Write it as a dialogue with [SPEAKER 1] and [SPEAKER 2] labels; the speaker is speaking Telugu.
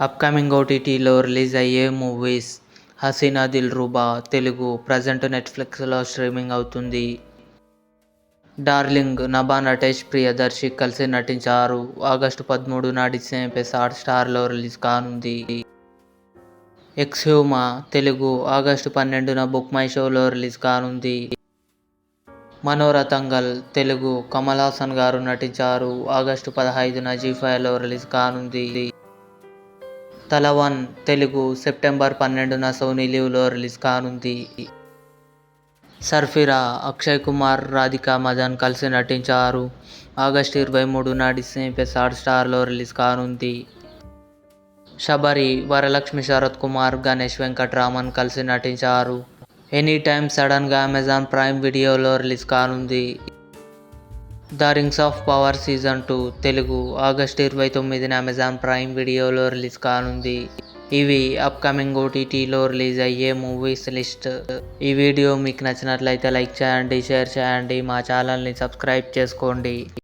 [SPEAKER 1] అప్కమింగ్ ఓటీటీలో రిలీజ్ అయ్యే మూవీస్. 'హసీనా దిల్రుబా' తెలుగు ప్రజెంట్ నెట్ఫ్లిక్స్లో స్ట్రీమింగ్ అవుతుంది. 'డార్లింగ్' నభా నటేష్ ప్రియదర్శి కలిసి నటించారు. ఆగస్టు 13న డిస్నీ+ హాట్‌స్టార్లో రిలీజ్ కానుంది. 'ఎక్స్హ్యూమా' తెలుగు ఆగస్టు 12న బుక్ మై షోలో రిలీజ్ కానుంది. 'మనోరతంగల్' తెలుగు కమల్ హాసన్ గారు నటించారు. ఆగస్టు 15న జీ5లో రిలీజ్ కానుంది. 'తల 1' తెలుగు సెప్టెంబర్ 12న సోనీ లివ్లో రిలీజ్ కానుంది. 'సర్ఫిరా' అక్షయ్ కుమార్, రాధికా మదన్ కలిసి నటించారు. ఆగస్టు 23న డిస్నీ+ హాట్‌స్టార్లో రిలీజ్ కానుంది. 'శబరి' వరలక్ష్మి శరత్ కుమార్, గణేష్ వెంకట్రామన్ కలిసి నటించారు. 'ఎనీటైమ్ సడన్గా' అమెజాన్ ప్రైమ్ వీడియోలో రిలీజ్ కానుంది. 'The rings of power season 2' Telugu August 29న అమెజాన్ ప్రైమ్ వీడియోలో రిలీజ్ కానుంది. ఇవి అప్కమింగ్ ఓటీటీలో రిలీజ్ అయ్యే మూవీస్ లిస్ట్. ఈ వీడియో మీకు నచ్చినట్లయితే లైక్ చేయండి, షేర్ చేయండి, మా ఛానల్ని సబ్స్క్రైబ్ చేసుకోండి.